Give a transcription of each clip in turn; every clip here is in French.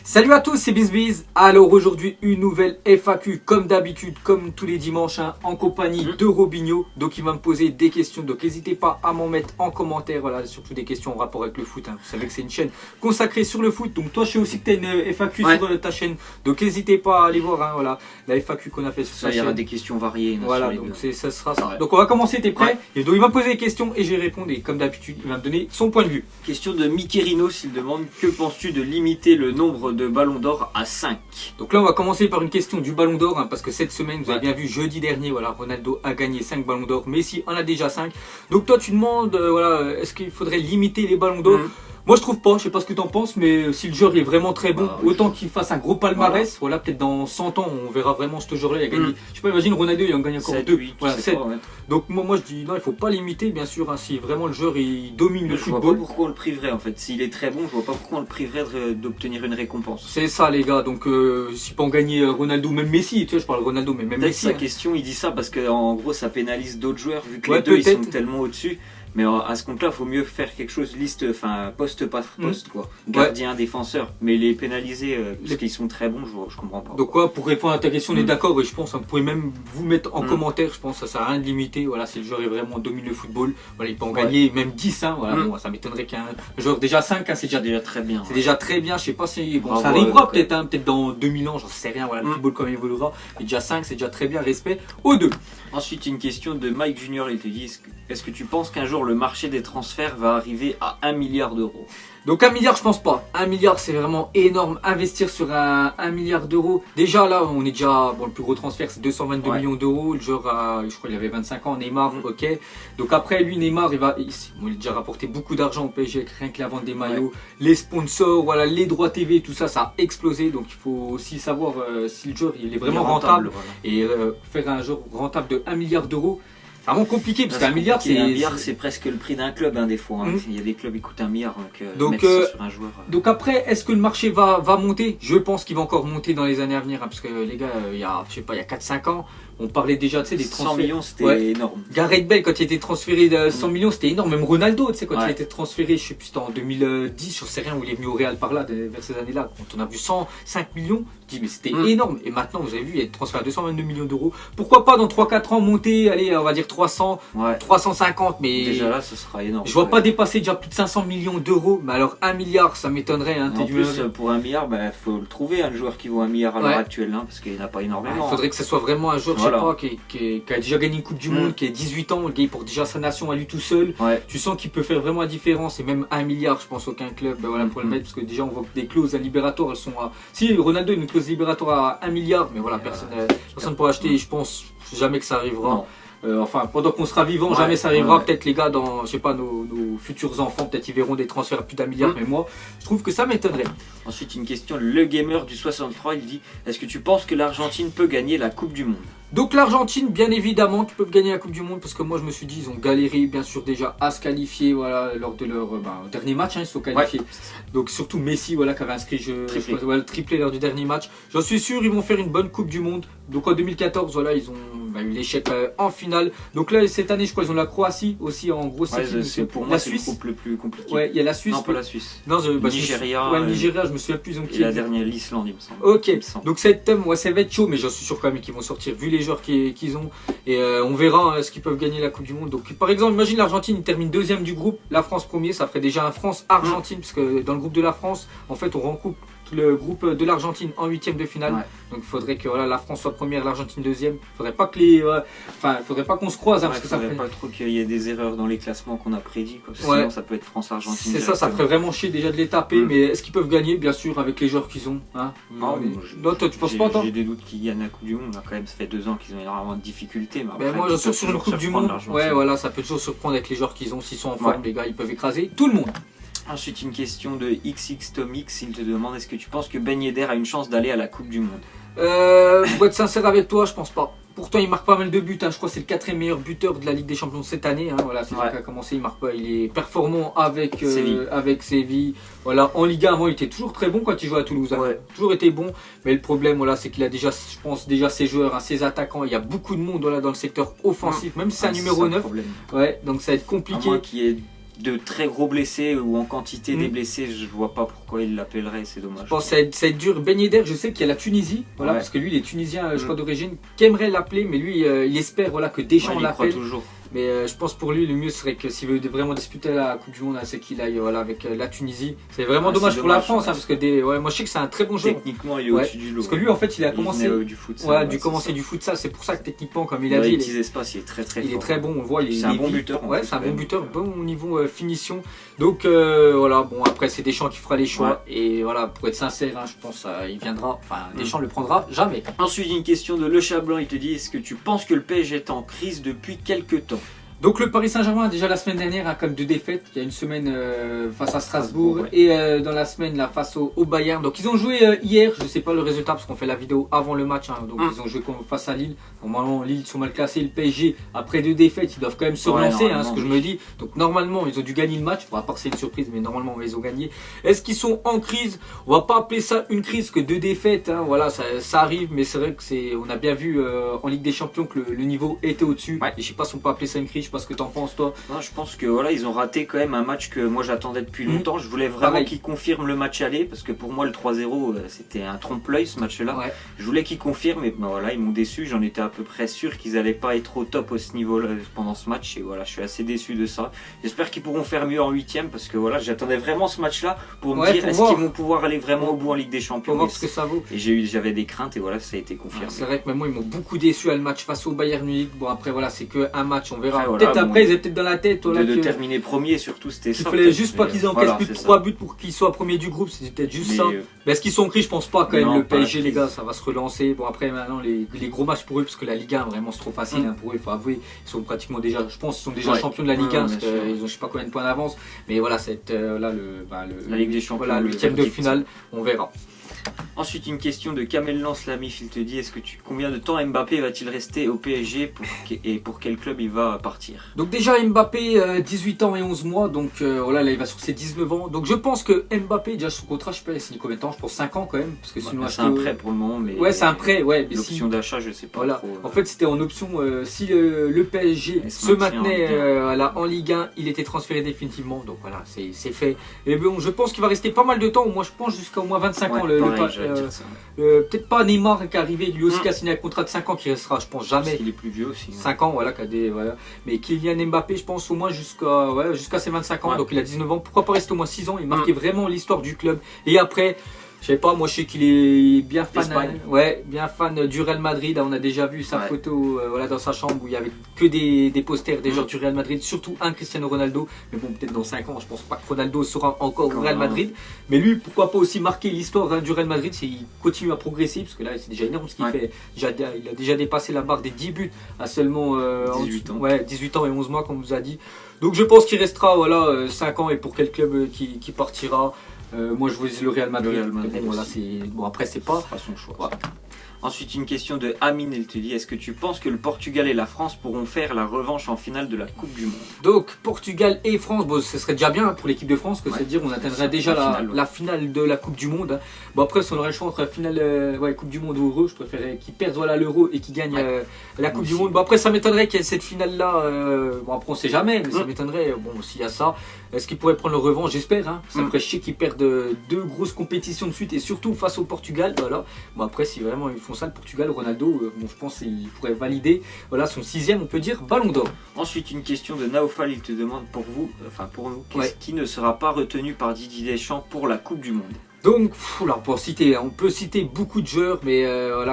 Salut à tous, c'est BizBiz. Alors aujourd'hui une nouvelle FAQ comme d'habitude, comme tous les dimanches, en compagnie de Robinho. Donc il va me poser des questions, donc n'hésitez pas à m'en mettre en commentaire, voilà, surtout des questions en rapport avec le foot. Vous savez que c'est une chaîne consacrée sur le foot, donc toi je sais aussi que tu as une FAQ sur ta chaîne. Donc n'hésitez pas à aller voir voilà, la FAQ qu'on a fait sur sa chaîne. Il y aura des questions variées. Voilà, donc ça sera ça. Ouais. Donc on va commencer, t'es prêt? Et donc il va me poser des questions et je vais répondre et comme d'habitude il va me donner son point de vue. Question de Mikerino, s'il demande: que penses-tu de limiter le nombre de ballons d'or à 5? Donc là on va commencer par une question du ballon d'or, parce que cette semaine, vous avez bien vu, jeudi dernier, voilà, Ronaldo a gagné 5 ballons d'or, Messi en a déjà 5. Donc toi tu demandes, voilà, est-ce qu'il faudrait limiter les ballons d'or? Moi je trouve pas, je sais pas ce que tu en penses, mais si le joueur est vraiment très bon, autant qu'il fasse un gros palmarès, voilà, peut-être dans 100 ans on verra vraiment ce joueur là, il a gagné, je sais pas, imagine Ronaldo il en gagne encore 2, voilà, 7. Donc moi je dis non, il faut pas limiter bien sûr, si vraiment le joueur il domine le football. Je vois pas pourquoi on le priverait en fait, s'il est très bon, je vois pas pourquoi on le priverait d'obtenir une récompense. C'est ça les gars, donc si peut en gagner Ronaldo, même Messi, tu vois, je parle Ronaldo mais même Messi. Sa question il dit ça parce qu'en gros ça pénalise d'autres joueurs vu que les deux ils sont tellement au-dessus. Mais à ce compte-là, il faut mieux faire quelque chose poste par poste, quoi. Gardien, défenseur, mais les pénaliser parce qu'ils sont très bons, je comprends pas. Donc quoi, pour répondre à ta question, on est d'accord, et je pense, vous pouvez même vous mettre en commentaire, je pense que ça sert à rien de limiter, voilà, si le joueur est vraiment domine le football, voilà, il peut en gagner même 10, voilà, bon, ça m'étonnerait qu'un joueur déjà 5, c'est déjà très bien. C'est déjà très bien, je sais pas si, bon, ça arrivera peut-être, peut-être dans 2000 ans, j'en sais rien, voilà, le football quand même évoluera, mais déjà 5, c'est déjà très bien, respect aux deux. Ensuite, une question de Mike Junior, il te dit: est-ce que tu penses qu'un jour le marché des transferts va arriver à 1 milliard d'euros? Donc 1 milliard, je pense pas. 1 milliard, c'est vraiment énorme. Investir sur un milliard d'euros. Déjà là, on est déjà, bon, le plus gros transfert, c'est 222 millions d'euros. Le joueur je crois, il avait 25 ans. Neymar, ok. Donc après, lui, Neymar, il a déjà rapporté beaucoup d'argent au PSG, rien que la vente des maillots, les sponsors, voilà, les droits TV, tout ça, ça a explosé. Donc il faut aussi savoir si le joueur il est vraiment rentable. Voilà. Et faire un joueur rentable de 1 milliard d'euros. C'est vraiment compliqué parce qu'un milliard, c'est presque le prix d'un club des fois. Il y a des clubs qui coûtent 1 milliard, donc mettre ça sur un joueur. Donc après, est-ce que le marché va monter? Je pense qu'il va encore monter dans les années à venir, parce que les gars, il y a 4-5 ans, on parlait déjà des transferts. 100 millions, c'était énorme. Gareth Bale, quand il était transféré de 100 millions, c'était énorme. Même Ronaldo, quand il a été transféré, je sais plus, c'était en 2010, je sais rien, où il est venu au Real par là, vers ces années-là. Quand on a vu 105 millions, je dis mais c'était énorme. Et maintenant, vous avez vu, il y a des transferts à 222 millions d'euros. Pourquoi pas dans 3-4 ans monter, allez, on va dire 300, 350, mais déjà là, ce sera énorme. Je vois pas dépasser déjà plus de 500 millions d'euros. Mais alors 1 milliard, ça m'étonnerait. En plus, pour 1 milliard, il faut le trouver, un joueur qui vaut 1 milliard à l'heure actuelle, parce qu'il n'y en a pas énormément. Il faudrait que ce soit vraiment un joueur, je sais pas, qui a déjà gagné une Coupe du Monde, qui a 18 ans, le gars pour déjà sa nation à lui tout seul. Tu sens qu'il peut faire vraiment la différence. Et même 1 milliard, je pense aucun club pour le mettre, parce que déjà on voit que des clauses libératoires, elles sont à. Si Ronaldo a une clause libératoire à 1 milliard, mais voilà, personne ne pourra acheter. Je pense jamais que ça arrivera. Enfin, pendant qu'on sera vivant, jamais ça arrivera. Peut-être les gars, dans, je sais pas, nos futurs enfants, peut-être ils verront des transferts à plus d'1 milliard, mais moi, je trouve que ça m'étonnerait. Ensuite, une question, le gamer du 63, il dit: est-ce que tu penses que l'Argentine peut gagner la Coupe du Monde? Donc l'Argentine, bien évidemment, qui peuvent gagner la Coupe du Monde, parce que moi je me suis dit, ils ont galéré bien sûr déjà à se qualifier, voilà, lors de leur dernier match, ils se sont qualifiés. Donc surtout Messi, voilà, qui avait inscrit le triplé lors du dernier match. J'en suis sûr, ils vont faire une bonne Coupe du Monde. Donc en 2014, voilà, ils ont eu l'échec en finale. Donc là, cette année, je crois, ils ont la Croatie aussi, en gros. C'est pour moi, c'est le groupe le plus compliqué. Ouais, il y a la Suisse. Non, pas la Suisse. Non, Nigeria. Nigeria, je me souviens plus. Et la dernière, l'Islande, il me semble. Ok, donc cette ça va être chaud, mais j'en suis sûr quand même qu'ils vont sortir, vu les joueurs qu'ils ont. Et on verra ce qu'ils peuvent gagner la Coupe du Monde. Donc par exemple, imagine l'Argentine, il termine deuxième du groupe, la France premier, ça ferait déjà un France-Argentine, parce que dans le groupe de la France, en fait, on recoupe le groupe de l'Argentine en huitième de finale. Donc il faudrait que la France soit première, l'Argentine deuxième. Faudrait pas que faudrait pas qu'on se croise, parce que ça ferait pas trop qu'il y ait des erreurs dans les classements qu'on a prédit, quoi. Sinon ça peut être France-Argentine. C'est ça ferait vraiment chier déjà de les taper. Mais est-ce qu'ils peuvent gagner? Bien sûr, avec les joueurs qu'ils ont. Non, toi tu penses pas, toi? J'ai des doutes qu'ils gagnent la Coupe du Monde. Là, quand même, ça fait 2 ans qu'ils ont énormément de difficultés. Mais moi, je suis sur une Coupe du Monde. Ouais, voilà, ça peut toujours surprendre avec les joueurs qu'ils ont. S'ils sont en forme, les gars, ils peuvent écraser tout le monde. Ensuite, une question de XX Tomix, il te demande: est-ce que tu penses que Ben Yedder a une chance d'aller à la Coupe du Monde? Pour être sincère avec toi, je pense pas. Pourtant, il marque pas mal de buts. Je crois que c'est le 4e meilleur buteur de la Ligue des Champions cette année. Voilà, c'est ça qui a commencé. Il marque pas. Il est performant avec Séville. Voilà, en Ligue 1, avant, il était toujours très bon quand il jouait à Toulouse. Toujours été bon. Mais le problème, voilà, c'est qu'il a déjà, je pense, déjà ses joueurs, ses attaquants. Il y a beaucoup de monde dans le secteur offensif, même si c'est un numéro 9. Donc ça va être compliqué. de très gros blessés ou en quantité des blessés, je vois pas pourquoi il l'appellerait, c'est dommage. Je pense que ça va être dur. Ben Yedder, je sais qu'il y a la Tunisie, voilà, parce que lui il est tunisien, je crois d'origine, qui aimerait l'appeler, mais lui il espère voilà, que Deschamps l'appelle. toujours. Mais je pense pour lui le mieux serait que s'il veut vraiment disputer la Coupe du Monde, c'est qu'il aille voilà, avec la Tunisie. C'est vraiment dommage pour la France, parce que moi je sais que c'est un très bon joueur. Techniquement il est au-dessus du lot. Parce que lui en fait il a commencé du futsal. Du futsal, c'est pour ça que techniquement comme il a dit, les petits espaces, il est très très fort. Il est très bon, on le voit, c'est un bon buteur. Ouais, c'est un bon buteur, bon au niveau finition. Donc voilà, bon après c'est Deschamps qui fera les choix et voilà, pour être sincère, je pense il viendra, enfin Deschamps le prendra jamais. Ensuite une question de Le Chat Blanc, il te dit est-ce que tu penses que le PSG est en crise depuis quelques temps? Donc le Paris Saint-Germain déjà la semaine dernière comme 2 défaites, il y a une semaine face à Strasbourg et dans la semaine là face au Bayern. Donc ils ont joué hier, je sais pas le résultat parce qu'on fait la vidéo avant le match, donc ils ont joué face à Lille. Normalement Lille sont mal classés, le PSG après 2 défaites ils doivent quand même se relancer, ce que je me dis. Donc normalement ils ont dû gagner le match, à part c'est une surprise mais normalement ils ont gagné. Est-ce qu'ils sont en crise? On va pas appeler ça une crise que 2 défaites, voilà ça arrive, mais c'est vrai que on a bien vu en Ligue des Champions que le niveau était au-dessus. Et je sais pas si on peut appeler ça une crise. Je sais pas ce que t'en penses toi. Non, je pense que voilà, ils ont raté quand même un match que moi j'attendais depuis longtemps. Je voulais vraiment qu'ils confirment le match aller parce que pour moi le 3-0 c'était un trompe-l'œil ce match-là. Je voulais qu'ils confirment et voilà, ils m'ont déçu. J'en étais à peu près sûr qu'ils allaient pas être au top à ce niveau-là pendant ce match et voilà, je suis assez déçu de ça. J'espère qu'ils pourront faire mieux en 8e parce que voilà, j'attendais vraiment ce match-là pour me dire est-ce qu'ils vont pouvoir aller vraiment au bout en Ligue des Champions. Pour voir ce que ça vaut. Et j'avais des craintes et voilà, ça a été confirmé. C'est vrai que même moi ils m'ont beaucoup déçu à le match face au Bayern Munich. Bon après voilà, c'est que un match, on verra. Peut-être après ils étaient peut-être dans la tête de terminer premier surtout, c'était ça. Il fallait juste pas qu'ils encaissent plus de 3 buts pour qu'ils soient premiers du groupe, c'était peut-être juste ça. Mais est-ce qu'ils sont pris? Je pense pas quand même. Le PSG les gars, ça va se relancer. Bon après maintenant les gros matchs pour eux parce que la Ligue 1 vraiment c'est trop facile pour eux, il faut avouer. Ils sont pratiquement déjà, je pense, ils sont déjà champions de la Ligue 1 parce qu'ils ont je sais pas combien de points d'avance. Mais voilà, c'est là la Ligue des Champions, voilà, le 8e de finale, on verra. Ensuite une question de Kamel Lance Lamif, il te dit combien de temps Mbappé va-t-il rester au PSG et pour quel club il va partir? Donc déjà Mbappé 18 ans et 11 mois, donc voilà, là il va sur ses 19 ans. Donc je pense que Mbappé déjà son contrat, je sais pas il signe combien de temps, je pense 5 ans quand même parce que sinon c'est un prêt pour le moment, mais c'est un prêt, l'option d'achat je sais pas trop. En fait c'était en option si le PSG se maintenait en Ligue 1, il était transféré définitivement. Donc voilà, c'est fait. Et bon, je pense qu'il va rester pas mal de temps, moi je pense jusqu'à au moins 25 ans peut-être pas Neymar qui est arrivé, lui aussi qui a signé un contrat de 5 ans qui restera, je pense jamais. Il est plus vieux aussi. 5 ans, voilà, mais Kylian Mbappé, je pense au moins jusqu'à ses 25 ans, donc il a 19 ans, pourquoi pas rester au moins 6 ans, il marquait vraiment l'histoire du club. Et après, je sais pas, moi je sais qu'il est bien fan, du Real Madrid. On a déjà vu sa photo dans sa chambre où il y avait que des posters des joueurs du Real Madrid, surtout un Cristiano Ronaldo. Mais bon, peut-être dans 5 ans, je pense pas que Ronaldo sera encore au Real Madrid. Mais lui, pourquoi pas aussi marquer l'histoire du Real Madrid s'il continue à progresser, parce que là c'est déjà énorme ce qu'il fait. Il a déjà dépassé la barre des 10 buts à seulement 18 ans et 11 mois, comme on vous a dit. Donc je pense qu'il restera 5 ans et pour quel club qui partira. Moi je vous dis le Real Madrid. Après c'est pas son choix. Ensuite une question de Amine, elle te dit est-ce que tu penses que le Portugal et la France pourront faire la revanche en finale de la Coupe du Monde? Donc Portugal et France, ce serait déjà bien pour l'équipe de France, que c'est-à-dire on atteindrait déjà la finale de la Coupe du Monde. Bon après si on aurait le choix entre la finale Coupe du Monde ou Euro, je préférerais qu'ils perdent l'Euro et qu'ils gagnent la Coupe du Monde. Bon après ça m'étonnerait qu'il y ait cette finale là, après on sait jamais, mais ça m'étonnerait, s'il y a ça. Est-ce qu'ils pourraient prendre le revanche? J'espère, ça me ferait chier qu'ils perdent 2 grosses compétitions de suite et surtout face au Portugal. Bon après si vraiment ils font ça, le Portugal, Ronaldo, je pense qu'il pourrait valider son 6e, on peut dire, Ballon d'Or. Ensuite une question de Naofal, il te demande pour nous, qu'est-ce qui ne sera pas retenu par Didier Deschamps pour la Coupe du Monde? Donc, on peut citer beaucoup de joueurs, mais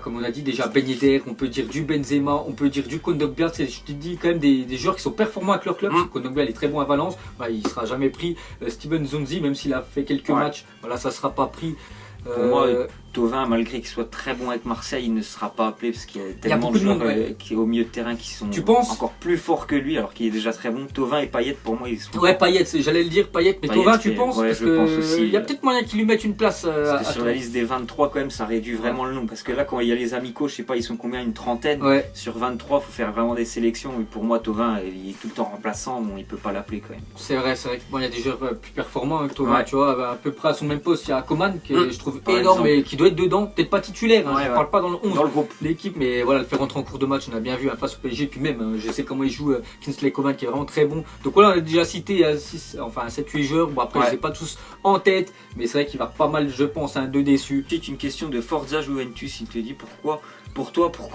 comme on a dit déjà, Ben Yedder, on peut dire du Benzema, on peut dire du Kondogbia. Je te dis quand même des joueurs qui sont performants avec leur club. Kondogbia il est très bon à Valence, il ne sera jamais pris. Steven Zonzi, même s'il a fait quelques matchs, ça ne sera pas pris. Pour moi, Thauvin, malgré qu'il soit très bon avec Marseille, il ne sera pas appelé parce qu'il y a tellement de joueurs qui, au milieu de terrain qui sont encore plus forts que lui alors qu'il est déjà très bon. Thauvin et Payet, pour moi, ils sont... Payet, j'allais le dire, Payet, mais Thauvin, tu penses? Parce je pense aussi. Il y a peut-être moyen qu'il lui mette une place sur la liste des 23 quand même, ça réduit vraiment le nombre. Parce que là, quand il y a les amicaux, je sais pas, ils sont combien? Une trentaine. Sur 23, il faut faire vraiment des sélections. Et pour moi, Thauvin, il est tout le temps remplaçant, il peut pas l'appeler quand même. C'est vrai qu'il y a des joueurs plus performants avec Thauvin, tu vois, à peu près à son même poste. Il y a Coman, qui je trouve énorme et qui doit doit être dedans, peut-être pas titulaire, je parle pas dans le 11, dans le groupe, l'équipe, mais voilà, le faire rentrer en cours de match, on a bien vu face au PSG, puis même, je sais comment il joue, Kingsley Coman qui est vraiment très bon. Donc voilà, on a déjà cité 7-8 joueurs, bon après je les ai pas tous en tête, mais c'est vrai qu'il va pas mal, je pense, deux déçus. C'est une question de Forza Juventus, il te dit pourquoi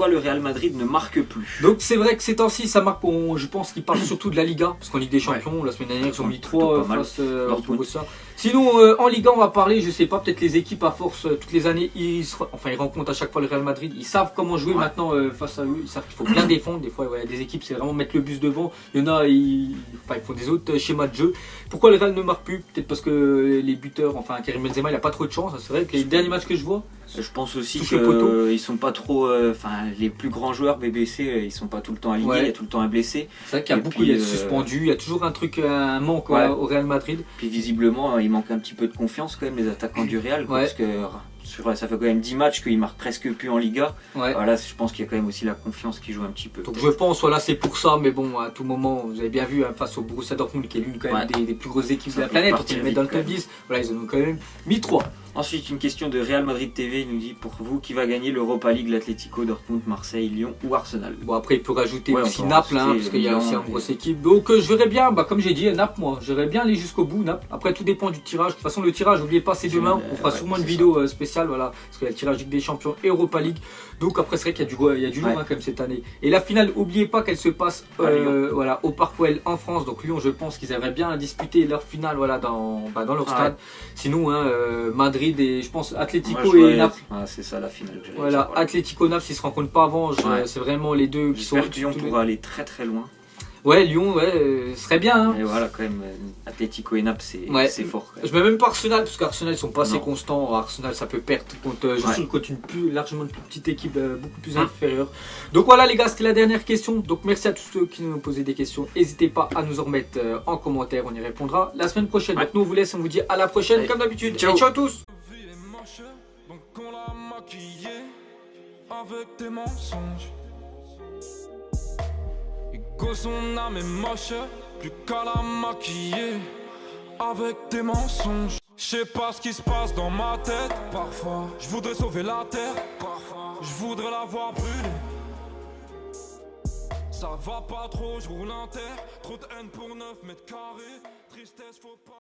le Real Madrid ne marque plus. Donc c'est vrai que ces temps-ci, ça marque, je pense qu'il parle surtout de la Liga, parce qu'en Ligue des Champions, la semaine dernière, ils ont mis 3 face au Borussia. Sinon, en Liga, on va parler, je sais pas, peut-être les équipes à force, toutes les années, ils rencontrent à chaque fois le Real Madrid, ils savent comment jouer maintenant face à eux, ils savent qu'il faut bien défendre. Des fois, des équipes, c'est vraiment mettre le bus devant, il y en a, ils font des autres schémas de jeu. Pourquoi le Real ne marque plus? Peut-être parce que les buteurs, Karim Benzema, il a pas trop de chance, c'est vrai que les derniers matchs que je vois, je pense aussi qu'ils sont pas trop, les plus grands joueurs BBC, ils sont pas tout le temps alignés, il y a tout le temps un blessé. C'est vrai qu'il y a beaucoup, il y a suspendu, il y a toujours un manque au Real Madrid. Puis visiblement, il manque un petit peu de confiance quand même les attaquants du Real, parce que ça fait quand même 10 matchs qu'ils marquent presque plus en Liga. Voilà, je pense qu'il y a quand même aussi la confiance qui joue un petit peu. Donc je pense, c'est pour ça, mais bon, à tout moment, vous avez bien vu face au Borussia Dortmund, qui est l'une quand même des plus grosses équipes de la planète, quand ils le mettent dans le top 10, voilà, ils en ont quand même mis 3. Ensuite, une question de Real Madrid TV, il nous dit pour vous, qui va gagner l'Europa League, l'Atlético, Dortmund, Marseille, Lyon ou Arsenal? Bon, après, il peut rajouter aussi Naples, parce qu'il y a aussi une grosse équipe. Donc, je verrais bien, comme j'ai dit, Naples, moi, je verrais bien aller jusqu'au bout, Naples. Après, tout dépend du tirage. De toute façon, le tirage, n'oubliez pas, c'est demain. On fera sûrement une vidéo spéciale, voilà, parce qu'il y a le tirage Ligue des Champions et Europa League. Donc, après, c'est vrai qu'il y a du lourd quand même cette année. Et la finale, n'oubliez pas qu'elle se passe au Parc OL en France. Donc, Lyon, je pense qu'ils aimeraient bien disputer leur finale dans leur stade. Sinon, Madrid et je pense Atlético et Naples. C'est ça la finale que j'allais dire. Atlético Naples, s'ils se rencontrent pas avant, c'est vraiment les deux qui sont. Lyon pourra aller très très loin. Ouais, Lyon, serait bien. Et voilà, quand même, Atlético et Naples, c'est fort. Je mets même pas Arsenal, parce qu'Arsenal, ils sont pas assez constants. Arsenal, ça peut perdre contre largement une plus petite équipe, beaucoup plus inférieure. Donc voilà, les gars, c'était la dernière question. Donc merci à tous ceux qui nous ont posé des questions. N'hésitez pas à nous en remettre en commentaire, on y répondra la semaine prochaine. Donc nous, on vous laisse, on vous dit à la prochaine, comme d'habitude. Ciao, ciao à tous. Donc on l'a maquillé avec tes mensonges. Ego, son âme est moche, plus qu'à la maquiller avec tes mensonges. Je sais pas ce qui se passe dans ma tête. Parfois, je voudrais sauver la terre. Parfois, je voudrais la voir brûler. Ça va pas trop, je roule en terre. Trop de haine pour 9 mètres carrés. Tristesse, faut pas.